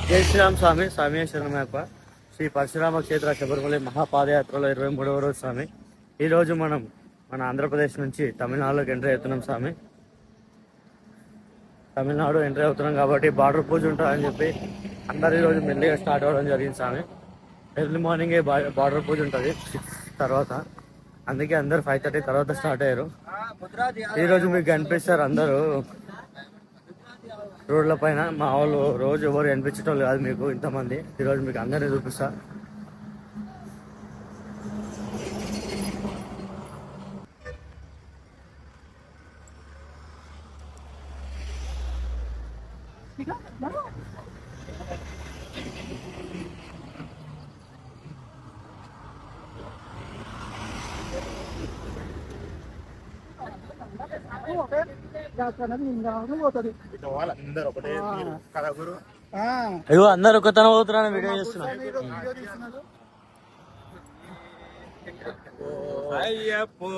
జై శ్రీరామ్ స్వామి. స్వామి శరణమయ్యప్ప. శ్రీ పరశురామ క్షేత్ర శబరిమల మహాపాదయాత్రలో 23వ రోజు స్వామి. ఈరోజు మనం మన ఆంధ్రప్రదేశ్ నుంచి తమిళనాడులోకి ఎంట్రీ అవుతున్నాం స్వామి. తమిళనాడు ఎంట్రీ అవుతున్నాం కాబట్టి బార్డర్ పూజ ఉంటుందని చెప్పి అందరు ఈరోజు మెల్లిగా స్టార్ట్ అవ్వడం జరిగింది స్వామి. ఎర్లీ మార్నింగే బార్డర్ పూజ ఉంటుంది 6 తర్వాత. అందుకే అందరు 5:30 తర్వాత స్టార్ట్ అయ్యారు. ఈరోజు మీకు కనిపిస్తారు అందరూ రోడ్ల పైన. మా వాళ్ళు రోజు ఎవరు కనిపించడం కాదు మీకు ఇంతమంది. ఈరోజు మీకు అందరినీ చూపిస్తా. అయ్యో అందరు ఒకతన పోతున్నా వీడియో చేస్తున్నా. అయ్యప్పో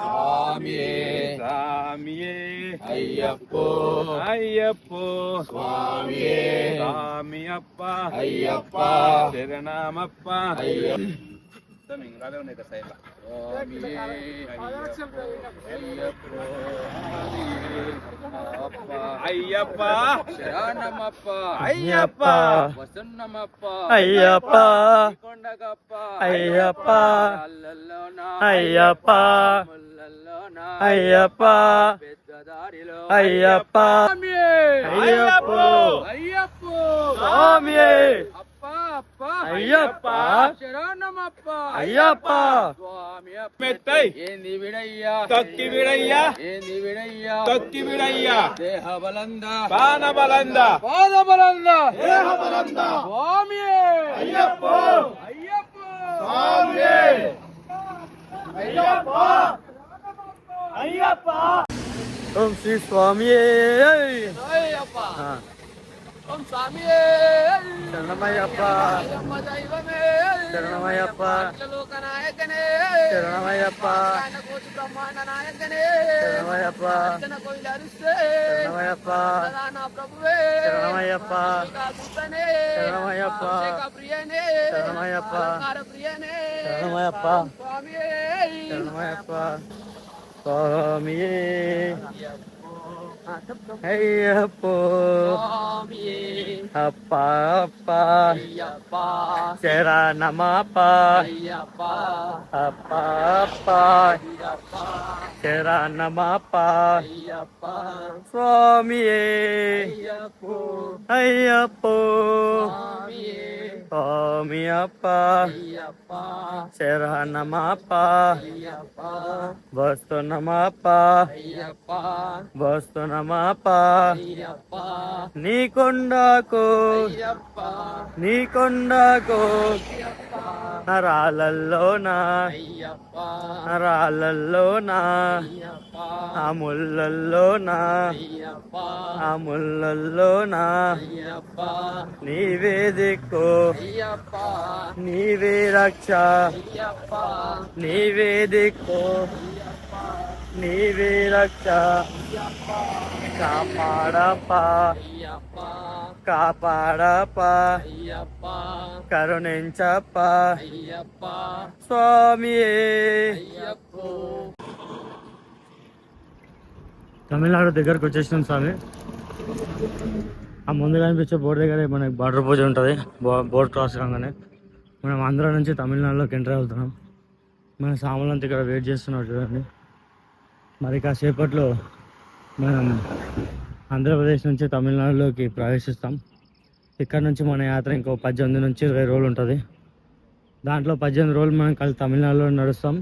స్వామియే స్వామియే అయ్యప్పో అయ్యప్పో స్వామియే స్వామి అప్ప అయ్యప్ప శరణమప్ప అయ్యప్ప శరణమప్ప అయ్యప్ప వసన్నమప్ప అయ్యప్ప కొండగప్ప అయ్యప్ప అయ్యప్ప అయ్యప్ప పెద్దదారిలో అయ్యప్ప అయ్యప్ప అయ్యప్ప స్వామి అప్ప అయ్యప్ప శరణమప్ప అయ్యప్ప స్వామి మెత్తై ఏంది విడయ్యా తొక్కి విడయ్యా ఏంది విడయ్యా తొక్కి విడయ్యా దేహ బలంద బాణ బలంద పాద బలంద దేహ బలంద స్వామి అయ్యప్ప అయ్యప్ప స్వామి అయ్యప్ప అయ్యప్ప ఓం శ్రీ స్వామి అయ్యప్ప ఓం స్వామి శరణమయ్యప్ప దైవమే శరణమయ్యప్ప లోకనాయకనే శరణమయ్యప్ప కోటి బ్రహ్మాండ నాయకనే శరణమయ్యప్ప కోయిలు అరిస్తే శరణమయ్యప్ప నా ప్రభువే శరణమయ్యప్ప భూతనే శరణమయ్యప్ప ప్రియనే శరణమయ్యప్ప ప్రియనే శరణమయ్యప్ప స్వామి శరణమయ్యప్ప స్వామి అయ్యప్ప అప్ప అప్ప శరణమప్ప అప్ప అప్ప శరణమప్ప స్వామి అయ్యప్ప స్వామి అప్ప శరణమప్ప వస్తున్నమప్ప వస్తున్నమప్ప నీ కొండకు నీ కొండకు నరాలల్లోనా నరాలల్లోనా ఆ ముళ్ళల్లోనా ఆ ముళ్ళల్లోనా నీవే దిక్కు నీవే రక్ష నీవే దిక్కు నీవే రక్ష కాపాడప్ప కాపాడప్ప కరుణించప్ప స్వామి. తమిళనాడు దగ్గరకు వచ్చేసినాం స్వామి. ఆ ముందు కనిపించే బోర్డు దగ్గర మనకి బార్డర్ పూజ ఉంటుంది. బోర్డు క్రాస్ కాగానే మనం ఆంధ్ర నుంచి తమిళనాడులోకి ఎంటర్ అవుతున్నాం. మన సామాన్లంతా ఇక్కడ వెయిట్ చేస్తున్నారు చూడండి. మరి కాసేపట్లో మనం ఆంధ్రప్రదేశ్ నుంచి తమిళనాడులోకి ప్రవేశిస్తాం. ఇక్కడ నుంచి మన యాత్ర ఇంకో 18 నుంచి 20 రోజులు ఉంటుంది. దాంట్లో 18 రోజులు మనం కలిసి తమిళనాడులో నడుస్తాం.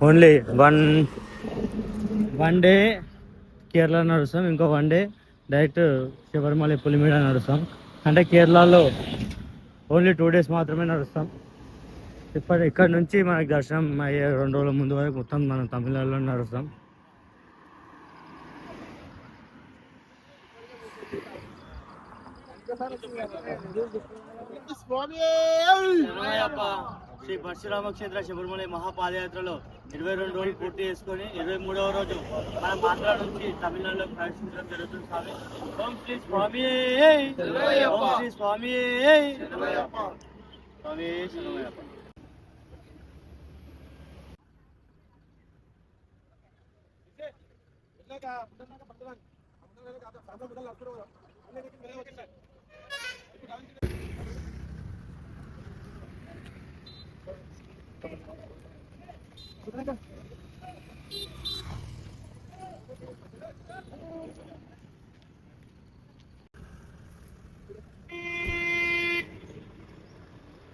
ఓన్లీ వన్ డే కేరళ నడుస్తాం. ఇంకో 1 డే డైరెక్ట్ శబరిమల పులిమేడ నడుస్తాం. అంటే కేరళలో ఓన్లీ 2 డేస్ మాత్రమే నడుస్తాం. ఇక్కడ నుంచి మనకి దర్శనం అయ్యే 2 రోజుల ముందు వరకు మొత్తం మనం తమిళనాడులో నడుస్తాం. శ్రీ పరశురామ క్షేత్ర శబరిమల మహాపాదయాత్రలో 22 రోజులు పూర్తి చేసుకొని 23వ రోజు మనం ఆంధ్ర నుంచి తమిళనాడులో ప్రవేశించడం జరుగుతుంది స్వామి. ఓం శ్రీ స్వామి, ఓం శ్రీ స్వామి, స్వామి శరణమయ్యప్ప.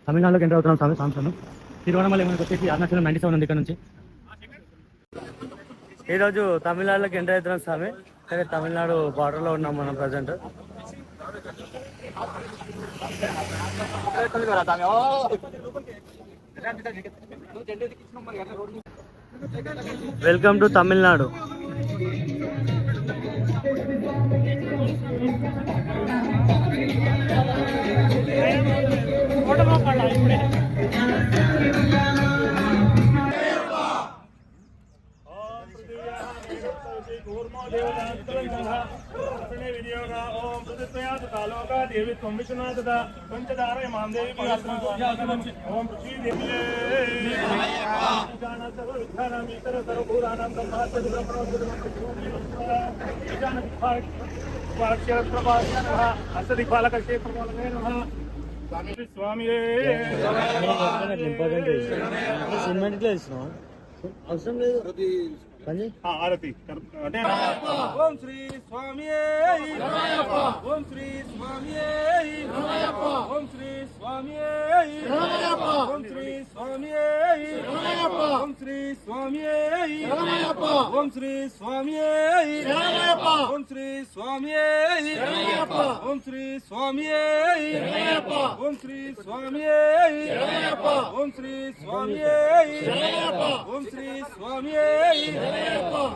తమిళనాడులోకి ఎంటర్ అవుతున్నాం స్వామి. సాంసన్ తిరువణమలై మనకు వచ్చేసి అరుణాచలం 97 ఉంది ఇక్కడ నుంచి. ఈరోజు తమిళనాడులోకి ఎంటర్ అవుతున్నాం స్వామి. కానీ తమిళనాడు బార్డర్లో ఉన్నాం మనం ప్రజెంట్. Welcome to Tamil Nadu. అవసరం లేదు ఆరతి. ఓం శ్రీ స్వామి, ఓం శ్రీ స్వామి, ఓం శ్రీ స్వామి, ఓం శ్రీ స్వామి, ఓం శ్రీ స్వామి, ఓం శ్రీ స్వామి, ఓం శ్రీ స్వామి, ఓం శ్రీ స్వామి, ఓం శ్రీ స్వామి, ఓం శ్రీ స్వామి, ఓం శ్రీ స్వామి,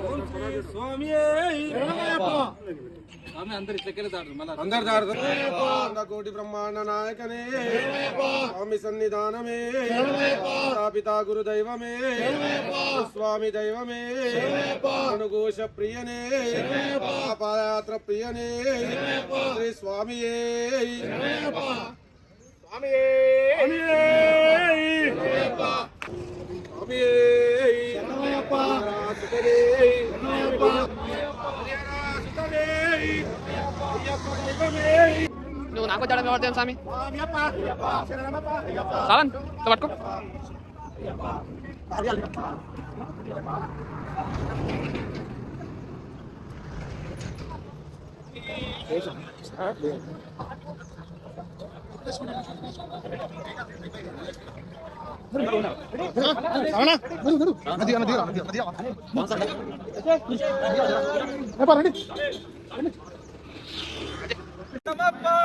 ఓం శ్రీ స్వామి. అందరు దాడు కోటి బ్రహ్మాండ నాయకనే స్వామి సన్నిధానమే స్థాపిత గురు దైవమే స్వామి దైవమే అనుఘోష ప్రియనే పాదయాత్ర ప్రియనే శ్రీ స్వామియే స్వామియే స్వామియే నువ్వు నాకు వచ్చాడు ఎవరు స్వామి సావన్ పట్టుకో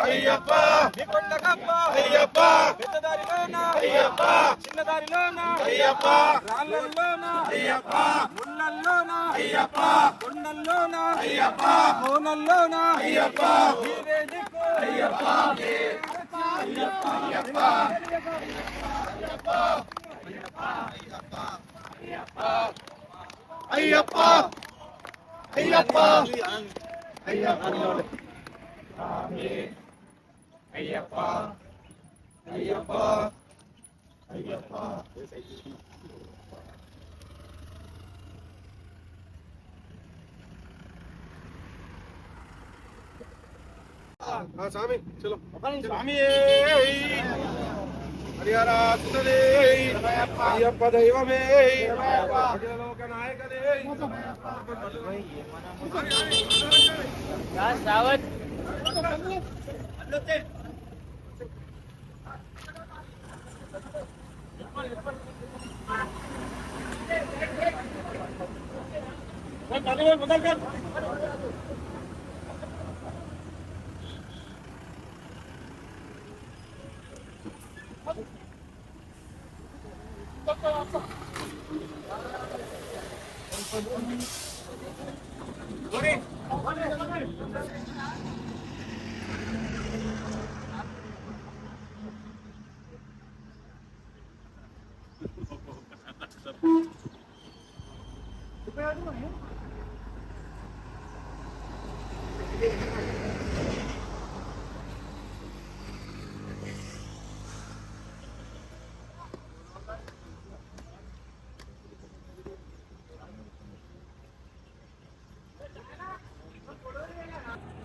అయ్యప్ప కొండకప్ప అయ్యప్ప పెద్దదారిలోన అయ్యప్ప చిన్నదారిలోన అయ్యప్ప రాళ్ళల్లోన అయ్యప్ప ముళ్ళల్లోన అయ్యప్ప కొండల్లోన అయ్యప్ప కోనల్లోన అయ్యప్ప నీవే దిక్కు అయ్యప్ప అయ్యప్ప అయ్యప్ప అయ్యప్ప అయ్యప్ప అయ్యప్ప అయ్యప్ప అయ్యప్ప అయ్యప్ప స్వామి చలో స్వామి హరిహర సుతదే అయ్యప్ప దైవమే లోక నాయకనే సావత్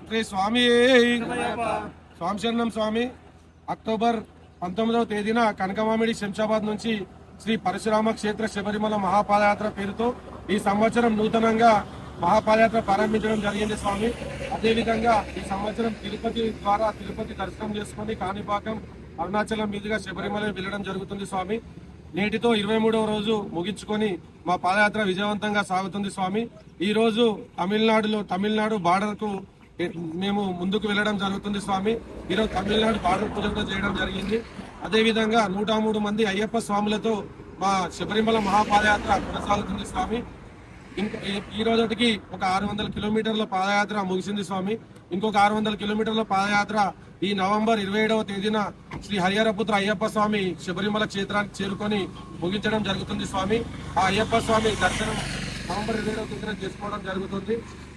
శ్రీ స్వామి స్వామి శరణం స్వామి. అక్టోబర్ 19వ తేదీన కనకమామిడి శంషాబాద్ నుంచి శ్రీ పరశురామ క్షేత్ర శబరిమల మహాపాదయాత్ర పేరుతో ఈ సంవత్సరం నూతనంగా మహాపాదయాత్ర ప్రారంభించడం జరిగింది స్వామి. అదేవిధంగా ఈ సంవత్సరం తిరుపతి ద్వారా తిరుపతి దర్శనం చేసుకుని కాణిపాకం అరుణాచలం మీదుగా శబరిమల వెళ్ళడం జరుగుతుంది స్వామి. నేటితో 23వ రోజు ముగించుకొని మా పాదయాత్ర విజయవంతంగా సాగుతుంది స్వామి. ఈ రోజు తమిళనాడు బార్డర్ కు మేము ముందుకు వెళ్ళడం జరుగుతుంది స్వామి. ఈరోజు తమిళనాడు బార్డర్ పూజ కూడా చేయడం జరిగింది. అదేవిధంగా 103 మంది అయ్యప్ప స్వాములతో మా శబరిమల మహాపాదయాత్ర కొనసాగుతుంది స్వామి. ఈ రోజుకి ఒక 600 కిలోమీటర్ల పాదయాత్ర ముగిసింది స్వామి. ఇంకొక 600 కిలోమీటర్ల పాదయాత్ర ఈ నవంబర్ 27వ తేదీన శ్రీ హరిహరపుత్ర అయ్యప్ప స్వామి శబరిమల క్షేత్రానికి చేరుకొని ముగించడం జరుగుతుంది స్వామి. ఆ అయ్యప్ప స్వామి దర్శనం నవంబర్ 27వ తేదీన చేసుకోవడం జరుగుతుంది.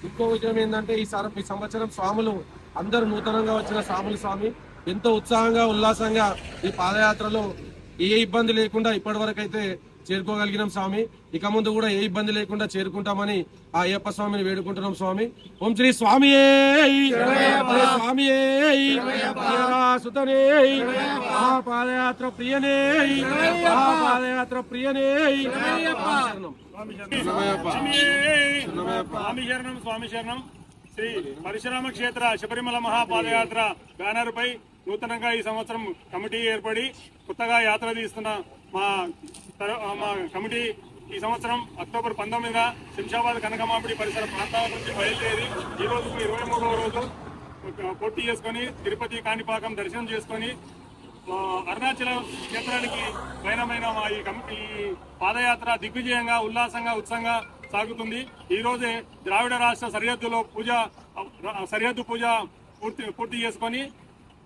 ఇంకో విషయం ఏంటంటే ఈ సంవత్సరం స్వాములు అందరూ నూతనంగా వచ్చిన స్వామి ఎంతో ఉత్సాహంగా ఉల్లాసంగా ఈ పాదయాత్రలో ఏ ఇబ్బంది లేకుండా ఇప్పటి వరకు అయితే చేరుకోగలిగినాం స్వామి. ఇక ముందు కూడా ఏ ఇబ్బంది లేకుండా చేరుకుంటామని ఆ అయ్యప్ప స్వామిని వేడుకుంటున్నాం స్వామి. ఓం శ్రీ స్వామి స్వామి సుతనే పాదయాత్ర ప్రియనే పాదయాత్ర ప్రియనే స్వామి శరణం స్వామి శరణం. శ్రీ పరశురామ క్షేత్ర శబరిమల మహాపాదయాత్ర బ్యానర్ పై నూతనంగా ఈ సంవత్సరం కమిటీ ఏర్పడి కొత్తగా యాత్ర తీస్తున్న మా కమిటీ ఈ సంవత్సరం అక్టోబర్ 19న శంషాబాద్ కనకమామిడి పరిసర ప్రాంతాల నుంచి బయలుదేరి ఈ రోజు 23వ రోజు పూర్తి చేసుకొని తిరుపతి కాణిపాకం దర్శనం చేసుకొని అరుణాచలం క్షేత్రానికి పయనమైన మా ఈ పాదయాత్ర దిగ్విజయంగా ఉల్లాసంగా ఉత్సాహంగా సాగుతుంది. ఈ రోజే ద్రావిడ రాష్ట్ర సరిహద్దు పూజ పూర్తి చేసుకొని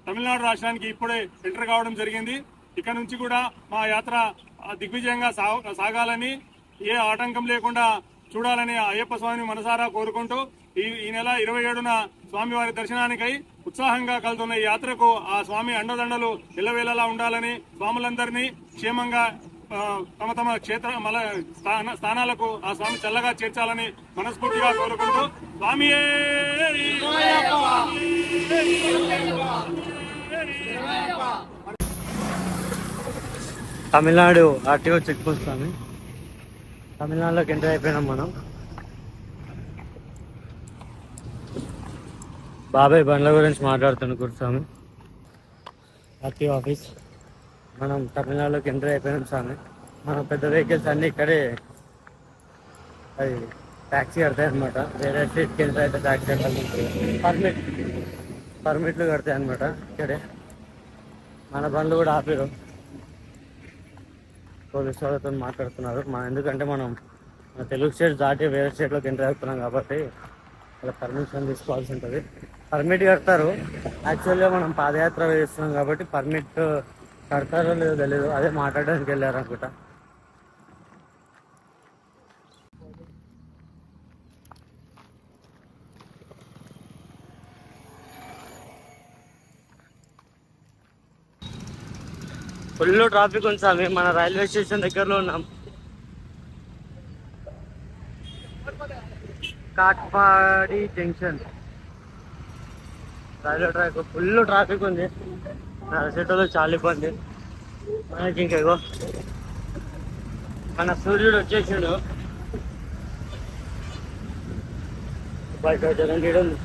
తమిళనాడు రాష్ట్రానికి ఇప్పుడే ఎంటర్ కావడం జరిగింది. ఇక నుంచి కూడా మా యాత్ర దిగ్విజయంగా సాగాలని ఏ ఆటంకం లేకుండా చూడాలని అయ్యప్ప స్వామిని మనసారా కోరుకుంటూ ఈ నెల 27న స్వామివారి దర్శనానికై ఉత్సాహంగా కలుతున్న ఈ యాత్రకు ఆ స్వామి అండదండలు ఎల్లవేళలా ఉండాలని స్వాములందరినీ క్షేమంగా తమ తమ క్షేత్ర స్థానాలకు ఆ స్వామి చల్లగా చేర్చాలని మనస్ఫూర్తిగా కోరుకుంటూ స్వామి తమిళనాడు ఆర్టీఓ చెక్ పోస్ట్ స్వామి. తమిళనాడులోకి ఎంటర్ అయిపోయినాం మనం. బాబాయ్ బండ్ల గురించి మాట్లాడుతున్నాను కూర్చోమి. ఆర్టీఓ ఆఫీస్ మనం తమిళనాడులోకి ఎంటర్ అయిపోయినాం స్వామి. మన పెద్ద వెహికల్స్ అన్నీ ఇక్కడే అది ట్యాక్సీ కడతాయి అనమాట. వేరే స్టేట్కి ఎంటర్ అయితే ట్యాక్సీ కట్టాలి, పర్మిట్లు కడతాయి అనమాట. ఇక్కడే మన బండ్లు కూడా ఆపారు, పోలీసు వాళ్ళతో మాట్లాడుతున్నారు. ఎందుకంటే మనం మన తెలుగు స్టేట్ దాటి వేరే స్టేట్లోకి ఎంటర్ అవుతున్నాం కాబట్టి అలా పర్మిషన్ తీసుకోవాల్సి ఉంటుంది. పర్మిట్ కడతారు. యాక్చువల్గా మనం పాదయాత్ర వేస్తున్నాం కాబట్టి పర్మిట్ కడతారో లేదో తెలియదు. అదే మాట్లాడడానికి వెళ్ళారు అనుకుంటా. ఫుల్ ట్రాఫిక్ ఉంది స్వామి. మన రైల్వే స్టేషన్ దగ్గరలో ఉన్నాం. Katpadi junction railway track full traffic ఉంది. నడిచేటోళ్ళకి చాలా ఇబ్బంది. మనకి ఇంకా ఇగో మన సూర్యుడు వచ్చేసాడు. బయట జగన్ ఉంది.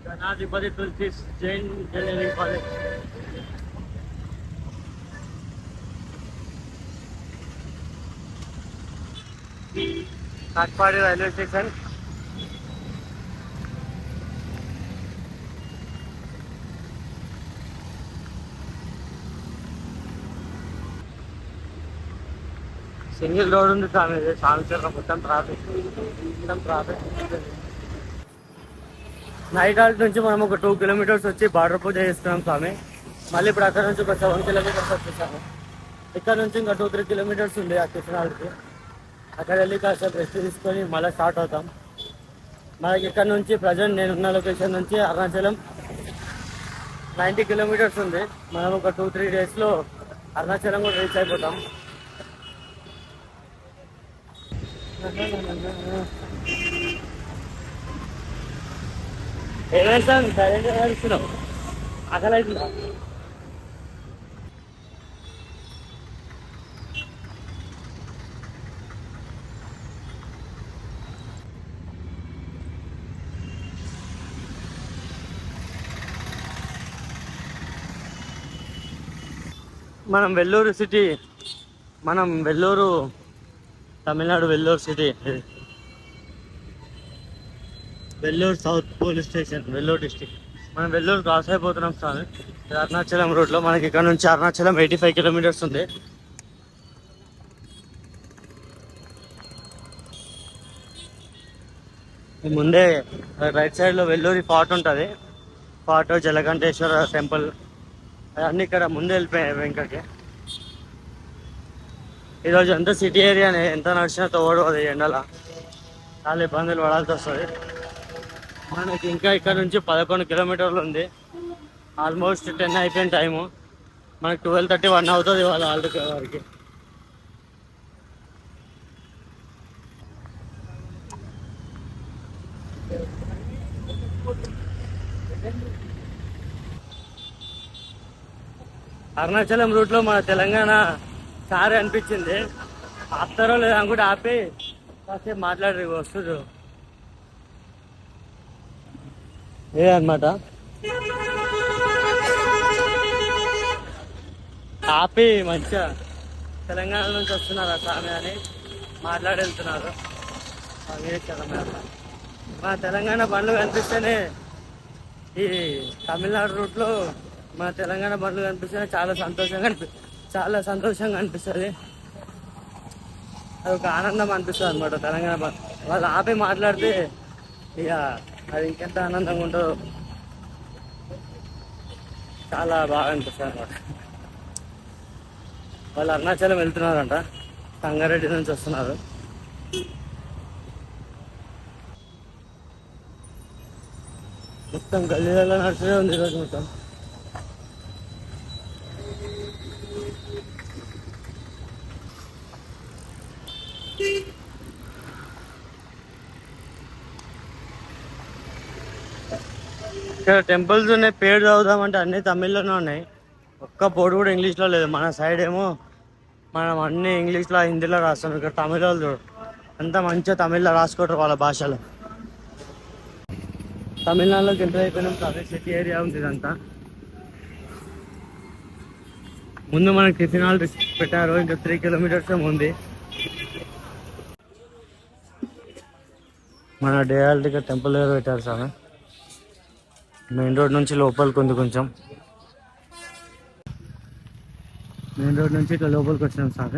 Ganadhipathy Tulasi Jain engineering college. Katpadi railway station. Single road ఉంది స్వామి. సాంసర్ మొత్తం ట్రాఫిక్. నైట్ హాల్ట్ నుంచి మనం ఒక 2 కిలోమీటర్స్ వచ్చి బార్డర్ పూజ చేస్తున్నాం స్వామి. మళ్ళీ ఇప్పుడు అక్కడ నుంచి ఒక 7 కిలోమీటర్స్ వచ్చేసాము. ఇక్కడ నుంచి ఇంకా 2-3 కిలోమీటర్స్ ఉంది ఆ కిషనాల్కి. అక్కడ వెళ్ళి కాస్త రెస్ట్ తీసుకొని మళ్ళీ స్టార్ట్ అవుతాం. మనకి ఇక్కడ నుంచి ప్రజెంట్ నేనున్న లొకేషన్ నుంచి అరుణాచలం 90 కిలోమీటర్స్ ఉంది. మనం ఒక 2-3 డేస్లో అరుణాచలం కూడా రీచ్ అయిపోతాం. ఏమైనా సైలెంట్గా నడుస్తున్నావు, ఆకలి అవుతుందా? మనం Vellore Tamil Nadu Vellore city, Vellore south police station, Vellore district. మనం వెల్లూరు క్రాస్ అయిపోతున్నాం స్వామి. అరుణాచలం రోడ్లో మనకి ఇక్కడ నుంచి అరుణాచలం 85 కిలోమీటర్స్ ఉంది. ముందే రైట్ సైడ్లో వెల్లూరి ఫార్ట్ ఉంటుంది. ఫార్ట్, జలకంఠేశ్వర టెంపుల్ అన్నీ ఇక్కడ ముందే వెళ్ళిపోయాయి వెంకకి. ఈరోజు ఎంత సిటీ ఏరియానే, ఎంత నడిచినా తోడు అది ఎండల చాలా ఇబ్బందులు పడాల్సి వస్తుంది. మనకి ఇంకా ఇక్కడ నుంచి 11 కిలోమీటర్లు ఉంది. ఆల్మోస్ట్ 10 అయిపోయిన టైము. మనకి 12:30-1 అవుతుంది ఇవాళ ఆల్రెడీ వరకు. అరుణాచలం రూట్లో మన తెలంగాణ సారి అనిపించింది. ఆపుతారో లేదా అనుకుంటే ఆపి కాసేపు మాట్లాడి వస్తుంది అనమాట. ఆపి మంచిగా తెలంగాణ నుంచి వస్తున్నారు స్వామి అని మాట్లాడి వెళ్తున్నారు. మన తెలంగాణ బండ్లు కనిపిస్తేనే, ఈ తమిళనాడు రూట్లో మన తెలంగాణ బండ్లు కనిపిస్తేనే చాలా సంతోషంగా అనిపిస్తుంది. అది ఒక ఆనందం అనిపిస్తుంది అనమాట. తెలంగాణ వాళ్ళు ఆపి మాట్లాడితే ఇక అది ఇంకెంత ఆనందంగా ఉంటుందో చాలా బాగా అనిపిస్తుంది అనమాట. వాళ్ళు అరుణాచలం వెళ్తున్నారంట, సంగారెడ్డి నుంచి వస్తున్నారు. మొత్తం గల్లీలలో నడిచే ఉంది ఈరోజు మొత్తం. ఇక్కడ టెంపుల్స్ ఉన్నాయి, పేరు చదువుదామంటే అన్ని తమిళ్లోనే ఉన్నాయి. ఒక్క బోర్డు కూడా ఇంగ్లీష్లో లేదు. మన సైడ్ ఏమో మనం అన్ని ఇంగ్లీష్లో, హిందీలో రాస్తాం. ఇక్కడ తమిళ వాళ్ళు అంతా మంచిగా తమిళ్లో రాసుకుంటారు వాళ్ళ భాషలో. తమిళనాడులోకి ఎంటర్ అయిపోయినాం. అదే సిటీ ఏరియా ఉంది ఇదంతా. ముందు మనకి టిఫిన్ హాల్ పెట్టారు, ఇంకా 3 కిలోమీటర్స్ ఉంది. మన డేయాల్టిగా టెంపుల్ దగ్గర పెట్టారు సార్. మెయిన్ రోడ్ నుంచి లోపలికి ఉంది కొంచెం. మెయిన్ రోడ్ నుంచి ఇట్లా లోపలికి వచ్చినాం సార్.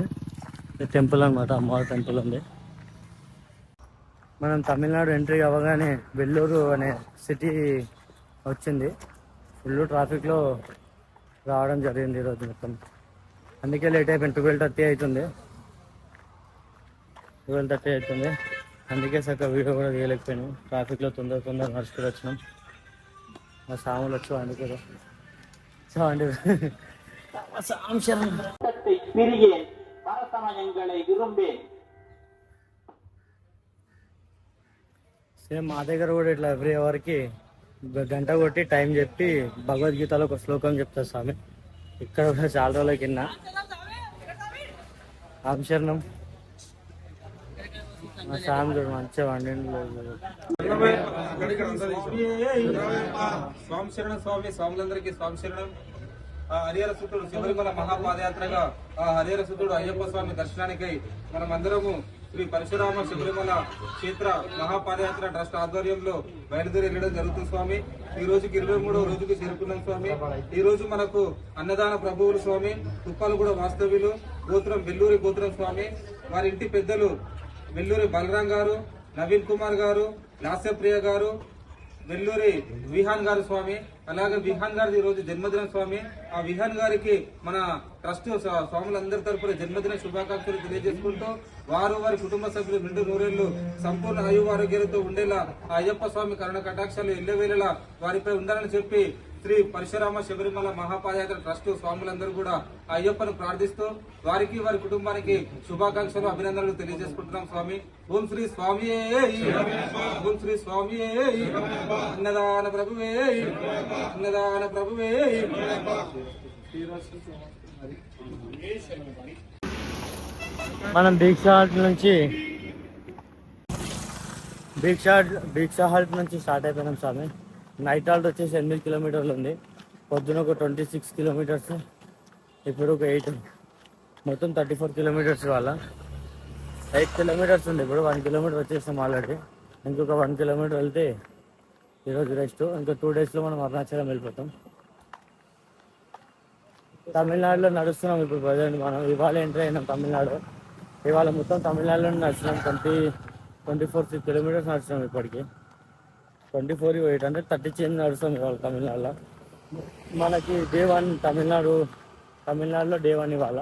టెంపుల్ అనమాట, అమ్మవారి టెంపుల్ ఉంది. మనం తమిళనాడు ఎంట్రీ అవ్వగానే వెల్లూరు అనే సిటీ వచ్చింది. ఫుల్ ట్రాఫిక్లో రావడం జరిగింది ఈరోజు మొత్తం. అందుకే లేట్ అయిపోయింది. 12:30 అవుతుంది. 12:30 అవుతుంది. అందుకే సరిగ్గా వీడియో కూడా తీయలేకపోయాను. ట్రాఫిక్లో తొందరగా నడుచుకుని వచ్చినాం. మా సాములు వచ్చి వండుకోరు సేమ్ మా దగ్గర కూడా ఇట్లా ఎవ్రీ అవర్కి గంట కొట్టి టైం చెప్పి భగవద్గీతలో ఒక శ్లోకం చెప్తారు స్వామి. ఇక్కడ కూడా చాలా రోజులకి విన్నా. శరణం. మా స్వామి చూడు మంచిగా వండిండు. స్వామి శరణం స్వామి. స్వాములందరికీ స్వామి శరణం. హరిహర సుతుడు శబరిమల మహాపాదయాత్రగా హరిహర సుతుడు అయ్యప్ప స్వామి దర్శనానికై మనం అందరము శ్రీ పరశురామ శబరిమల క్షేత్ర మహాపాదయాత్ర ట్రస్ట్ ఆధ్వర్యంలో బయలుదేరి వెళ్ళడం జరుగుతుంది స్వామి. ఈ రోజుకి 23వ రోజుకి చేరుకున్నాం స్వామి. ఈ రోజు మనకు అన్నదాన ప్రభువులు స్వామి తుప్పాలగూడ వాస్తవ్యులు గోత్రం వెల్లూరి గోత్రం స్వామి. వారి ఇంటి పెద్దలు వెల్లూరి బలరాం గారు, నవీన్ కుమార్ గారు, లాస్యప్రియ గారు, వెల్లూరి విహాన్ గారు స్వామి. అలాగే విహాన్ గారిది ఈ రోజు జన్మదినం స్వామి. ఆ విహాన్ గారికి మన ట్రస్ట్ స్వాములందరి తరఫున జన్మదిన శుభాకాంక్షలు తెలియజేసుకుంటూ వారు వారి కుటుంబ సభ్యులు 2 నూరేళ్లు సంపూర్ణ ఆయువారోగ్యాలతో ఉండేలా ఆ అయ్యప్ప స్వామి కరుణ కటాక్షాలు ఎల్లవేళలా వారిపై ఉండాలని చెప్పి శ్రీ పరశురామ శబరిమల మహాపాదయాత్ర ట్రస్ట్ స్వాములందరూ కూడా అయ్యప్పను ప్రార్థిస్తూ వారికి వారి కుటుంబానికి శుభాకాంక్షలు అభినందనలు తెలియజేసుకుంటున్నాం స్వామి. ఓం శ్రీ స్వామియే, ఓం శ్రీ స్వామియే, అన్నదాన ప్రభువే, అన్నదాన ప్రభువే. మనం దీక్ష హాల్ట్ నుంచి స్టార్ట్ అయిపోయినాం స్వామి. నైట్ హాల్ట్ వచ్చేసి 8 కిలోమీటర్లు ఉంది. పొద్దున ఒక 26 కిలోమీటర్స్, ఇప్పుడు ఒక 8, మొత్తం 34 కిలోమీటర్స్ వాళ్ళ 8 కిలోమీటర్స్ ఉంది. ఇప్పుడు 1 కిలోమీటర్ వచ్చేసాం ఆల్రెడీ. ఇంకొక 1 కిలోమీటర్ వెళ్తే ఈరోజు రెస్ట్. ఇంకా 2 డేస్లో మనం అరుణాచలం వెళ్ళిపోతాం. తమిళనాడులో నడుస్తున్నాం ఇప్పుడు ప్రజెంట్. మనం ఇవాళ ఎంటర్ అయినాం తమిళనాడు. ఇవాళ మొత్తం తమిళనాడులో నడుస్తున్నాం. 24 కిలోమీటర్స్ నడుస్తున్నాం ఇప్పటికి. 24 830 చేంజ్ నడుస్తాం ఇవాళ తమిళనాడులో. మనకి డే 1 తమిళనాడులో డే 1 ఇవాళ.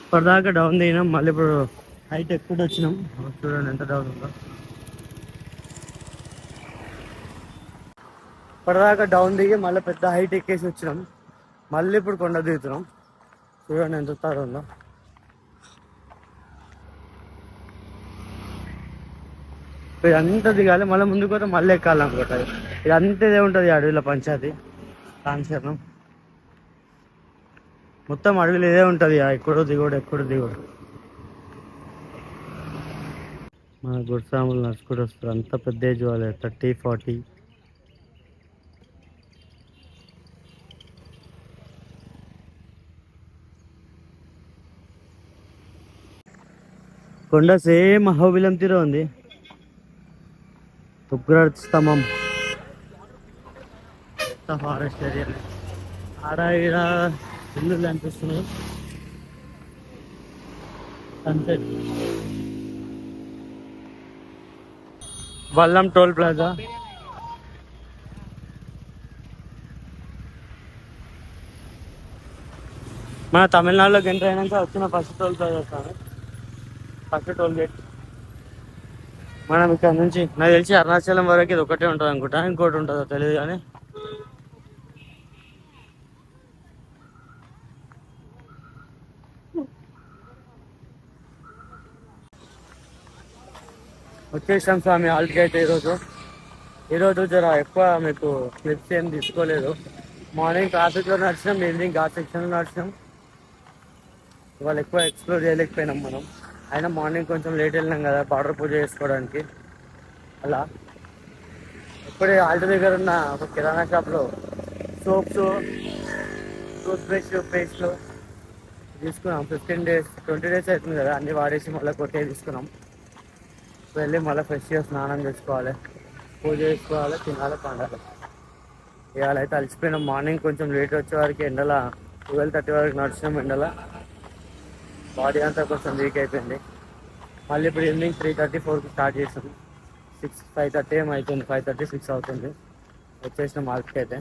ఇప్పటిదాకా డౌన్ దిగినాం, మళ్ళీ ఇప్పుడు హైట్ ఎక్కువ వచ్చినాం. చూడండి ఎంత డౌన్ ఉందో. ఇప్పటిదాకా డౌన్ దిగి మళ్ళీ పెద్ద హైట్ ఎక్కేసి వచ్చినాం. మళ్ళీ ఇప్పుడు కొండ దిగుతున్నాం. చూడండి ఎంత తాడు ఉందో. ఇదంతా దిగాలి, మళ్ళీ ముందుకు పోతే మళ్ళీ ఎక్కాలనుకుంటుంది. ఇదంతా ఇదే ఉంటుంది అడవిలో పంచాయతీ కాన్సర్నం. మొత్తం అడవిలో ఇదే ఉంటుంది. ఎక్కడో దిగుడు. మన గుడిసాములు నడుచుకుంటూ వస్తారు. అంత పెద్ద ఏజ్ వాళ్ళే, 30, 40. కొండ సేమ్ అహోబిలం తీరే ఉంది. ఉగ్ర స్తంభం, ఫారెస్ట్ ఏరియా. ఆడ ఈడ ఇల్లు అనిపిస్తున్నాయి. సన్సెట్. Vallam toll plaza. మన తమిళనాడులోకి ఎంటర్ అయినాక వచ్చిన ఫస్ట్ టోల్ ప్లాజా వస్తాను. First toll gate. మనం ఇక్కడ నుంచి నాకు తెలిసి అరుణాచలం వరకు ఇది ఒకటే ఉంటుంది అనుకుంటా, ఇంకోటి ఉంటుందో తెలియదు కానీ. వచ్చేసాం స్వామి హాల్ట్కి అయితే. ఈరోజు జర ఎక్కువ మీకు క్లిప్స్ ఏం తీసుకోలేదు. మార్నింగ్ ట్రాఫిక్లో నడిచినాం, ఈవినింగ్ ఘాట్ సెక్షన్లో నడిచినాం. ఇవాళ ఎక్కువ ఎక్స్ప్లోర్ చేయలేకపోయినాం మనం. అయినా మార్నింగ్ కొంచెం లేట్ వెళ్ళినాం కదా బార్డర్ పూజ చేసుకోవడానికి. అలా ఇప్పుడే హాల్ట్ దగ్గర ఉన్న ఒక కిరాణా షాప్లో సోప్స్, టూత్ బ్రష్, పేస్ట్లు తీసుకున్నాం. 20 డేస్ అవుతుంది కదా, అన్నీ వాడేసి మళ్ళీ కొట్టే తీసుకున్నాం. వెళ్ళి మళ్ళీ ఫ్రెష్గా స్నానం చేసుకోవాలి, పూజ చేసుకోవాలి, తినాలి, పండాలి. ఇవాళ అయితే అలసిపోయినాం. మార్నింగ్ కొంచెం లేట్ వచ్చే వరకు ఎండల 12:30 వరకు నడిచినాం. ఎండల బాడీ అంతా కొంచెం వీక్ అయిపోయింది. మళ్ళీ ఇప్పుడు ఈవినింగ్ 3:30, 4కి స్టార్ట్ చేసాం. 5:30 ఏమవుతుంది, 5:30, 6 అవుతుంది. వచ్చేసిన మార్కెట్కి అయితే.